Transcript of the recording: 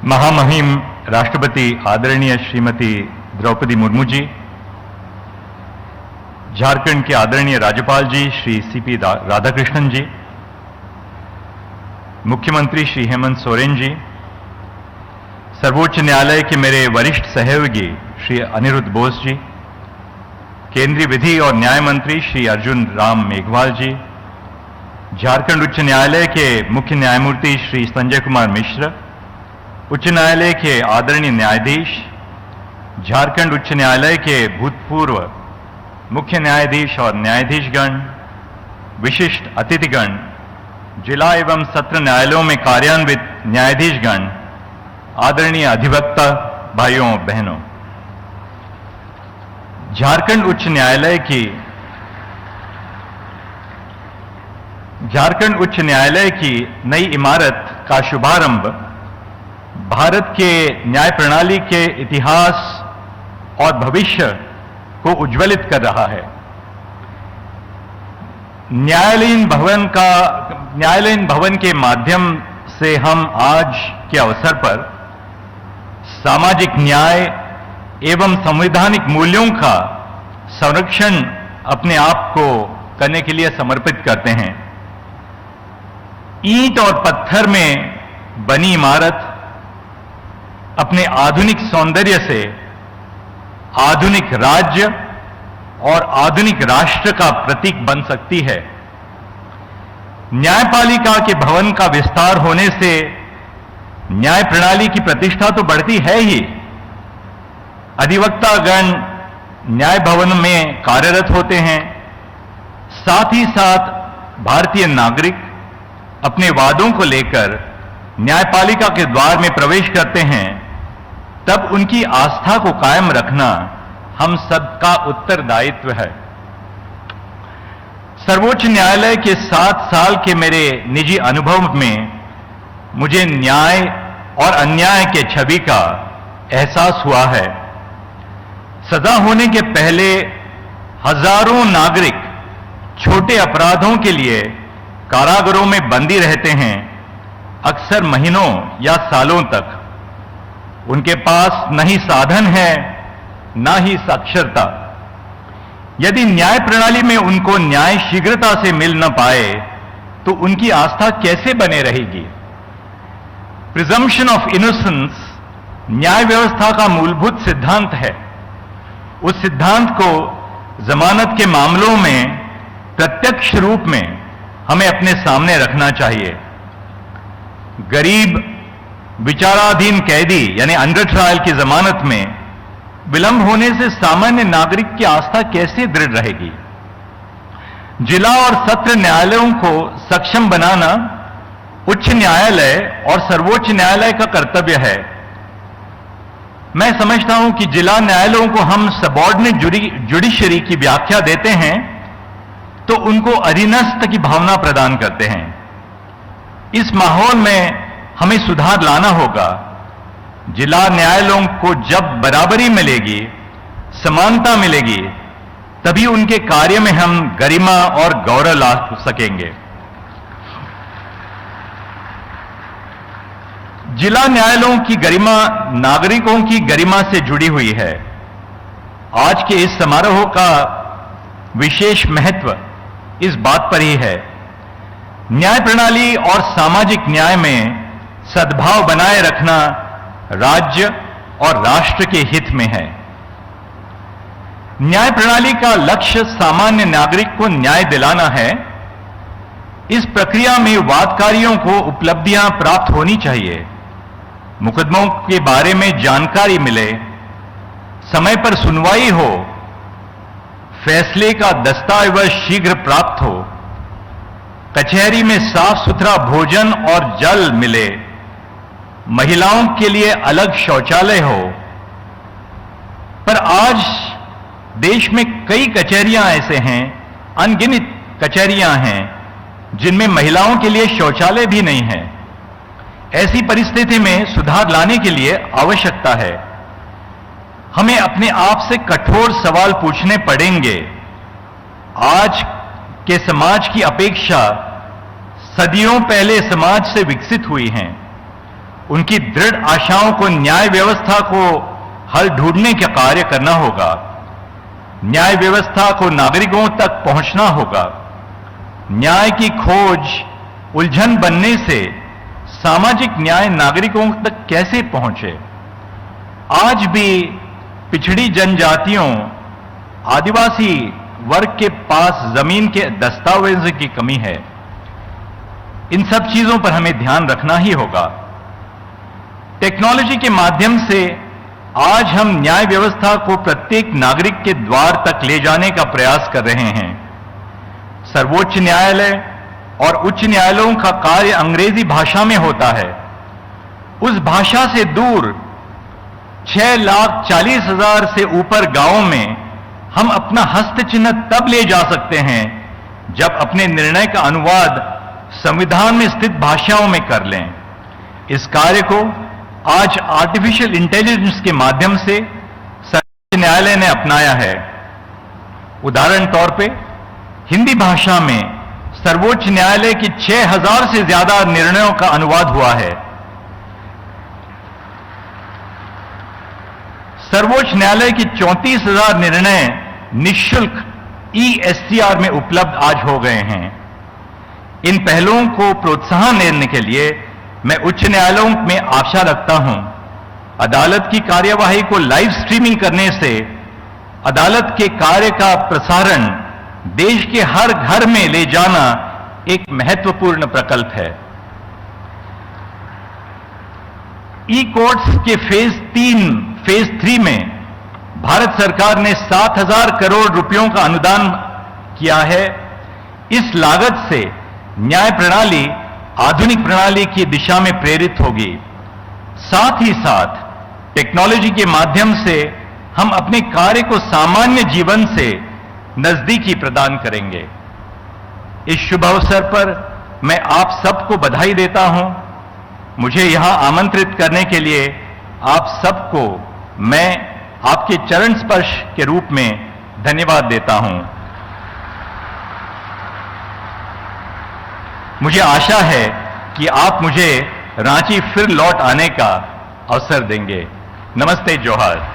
महामहिम राष्ट्रपति आदरणीय श्रीमती द्रौपदी मुर्मू जी, झारखंड के आदरणीय राज्यपाल जी श्री सीपी राधाकृष्णन जी, मुख्यमंत्री श्री हेमंत सोरेन जी, सर्वोच्च न्यायालय के मेरे वरिष्ठ सहयोगी श्री अनिरुद्ध बोस जी, केंद्रीय विधि और न्याय मंत्री श्री अर्जुन राम मेघवाल जी, झारखंड उच्च न्यायालय के मुख्य न्यायमूर्ति श्री संजय कुमार मिश्र, उच्च न्यायालय के आदरणीय न्यायाधीश, झारखंड उच्च न्यायालय के भूतपूर्व मुख्य न्यायाधीश और न्यायाधीशगण, विशिष्ट अतिथिगण, जिला एवं सत्र न्यायालयों में कार्यान्वित न्यायाधीशगण, आदरणीय अधिवक्ता भाइयों बहनों, झारखंड उच्च न्यायालय की नई इमारत का शुभारंभ भारत के न्याय प्रणाली के इतिहास और भविष्य को उज्ज्वलित कर रहा है। न्यायालयीन भवन के माध्यम से हम आज के अवसर पर सामाजिक न्याय एवं संवैधानिक मूल्यों का संरक्षण अपने आप को करने के लिए समर्पित करते हैं। ईंट और पत्थर में बनी इमारत अपने आधुनिक सौंदर्य से आधुनिक राज्य और आधुनिक राष्ट्र का प्रतीक बन सकती है। न्यायपालिका के भवन का विस्तार होने से न्याय प्रणाली की प्रतिष्ठा तो बढ़ती है ही, अधिवक्तागण न्याय भवन में कार्यरत होते हैं, साथ ही साथ भारतीय नागरिक अपने वादों को लेकर न्यायपालिका के द्वार में प्रवेश करते हैं, तब उनकी आस्था को कायम रखना हम सबका उत्तरदायित्व है। सर्वोच्च न्यायालय के 7 साल के मेरे निजी अनुभव में मुझे न्याय और अन्याय के छवि का एहसास हुआ है। सजा होने के पहले हजारों नागरिक छोटे अपराधों के लिए कारागारों में बंदी रहते हैं, अक्सर महीनों या सालों तक। उनके पास न ही साधन है न ही साक्षरता। यदि न्याय प्रणाली में उनको न्याय शीघ्रता से मिल न पाए तो उनकी आस्था कैसे बने रहेगी? प्रिजम्पशन ऑफ इनोसेंस न्याय व्यवस्था का मूलभूत सिद्धांत है। उस सिद्धांत को जमानत के मामलों में प्रत्यक्ष रूप में हमें अपने सामने रखना चाहिए। गरीब विचाराधीन कैदी यानी अंडर ट्रायल की जमानत में विलंब होने से सामान्य नागरिक की आस्था कैसे दृढ़ रहेगी? जिला और सत्र न्यायालयों को सक्षम बनाना उच्च न्यायालय और सर्वोच्च न्यायालय का कर्तव्य है। मैं समझता हूं कि जिला न्यायालयों को हम सबऑर्डिनेट जुडिशरी की व्याख्या देते हैं तो उनको अधीनस्थ की भावना प्रदान करते हैं। इस माहौल में हमें सुधार लाना होगा। जिला न्यायालयों को जब बराबरी मिलेगी, समानता मिलेगी, तभी उनके कार्य में हम गरिमा और गौरव ला सकेंगे। जिला न्यायालयों की गरिमा नागरिकों की गरिमा से जुड़ी हुई है। आज के इस समारोह का विशेष महत्व इस बात पर ही है। न्याय प्रणाली और सामाजिक न्याय में सद्भाव बनाए रखना राज्य और राष्ट्र के हित में है। न्याय प्रणाली का लक्ष्य सामान्य नागरिक को न्याय दिलाना है। इस प्रक्रिया में वादकारियों को उपलब्धियां प्राप्त होनी चाहिए, मुकदमों के बारे में जानकारी मिले, समय पर सुनवाई हो, फैसले का दस्तावेज शीघ्र प्राप्त हो, कचहरी में साफ सुथरा भोजन और जल मिले, महिलाओं के लिए अलग शौचालय हो। पर आज देश में कई कचहरियां ऐसे हैं, अनगिनत कचहरियां हैं, जिनमें महिलाओं के लिए शौचालय भी नहीं है। ऐसी परिस्थिति में सुधार लाने के लिए आवश्यकता है। हमें अपने आप से कठोर सवाल पूछने पड़ेंगे। आज के समाज की अपेक्षा सदियों पहले समाज से विकसित हुई हैं। उनकी दृढ़ आशाओं को न्याय व्यवस्था को हल ढूंढने का कार्य करना होगा। न्याय व्यवस्था को नागरिकों तक पहुंचना होगा। न्याय की खोज उलझन बनने से सामाजिक न्याय नागरिकों तक कैसे पहुंचे? आज भी पिछड़ी जनजातियों, आदिवासी वर्ग के पास जमीन के दस्तावेजों की कमी है। इन सब चीजों पर हमें ध्यान रखना ही होगा। टेक्नोलॉजी के माध्यम से आज हम न्याय व्यवस्था को प्रत्येक नागरिक के द्वार तक ले जाने का प्रयास कर रहे हैं। सर्वोच्च न्यायालय और उच्च न्यायालयों का कार्य अंग्रेजी भाषा में होता है। उस भाषा से दूर 6,40,000 से ऊपर गांवों में हम अपना हस्तचिन्ह तब ले जा सकते हैं जब अपने निर्णय का अनुवाद संविधान में स्थित भाषाओं में कर लें। इस कार्य को आज आर्टिफिशियल इंटेलिजेंस के माध्यम से सर्वोच्च न्यायालय ने अपनाया है। उदाहरण तौर पे हिंदी भाषा में सर्वोच्च न्यायालय की 6,000 से ज्यादा निर्णयों का अनुवाद हुआ है। सर्वोच्च न्यायालय की 34,000 निर्णय निःशुल्क ESCR में उपलब्ध आज हो गए हैं। इन पहलुओं को प्रोत्साहन देने के लिए मैं उच्च न्यायालयों में आशा रखता हूं। अदालत की कार्यवाही को लाइव स्ट्रीमिंग करने से अदालत के कार्य का प्रसारण देश के हर घर में ले जाना एक महत्वपूर्ण प्रकल्प है। ई-कोर्ट्स के फेज 3 में भारत सरकार ने 7,000 करोड़ रुपयों का अनुदान किया है। इस लागत से न्याय प्रणाली आधुनिक प्रणाली की दिशा में प्रेरित होगी। साथ ही साथ टेक्नोलॉजी के माध्यम से हम अपने कार्य को सामान्य जीवन से नजदीकी प्रदान करेंगे। इस शुभ अवसर पर मैं आप सबको बधाई देता हूं। मुझे यहां आमंत्रित करने के लिए आप सबको मैं आपके चरण स्पर्श के रूप में धन्यवाद देता हूं। मुझे आशा है कि आप मुझे रांची फिर लौट आने का अवसर देंगे। नमस्ते, जोहार।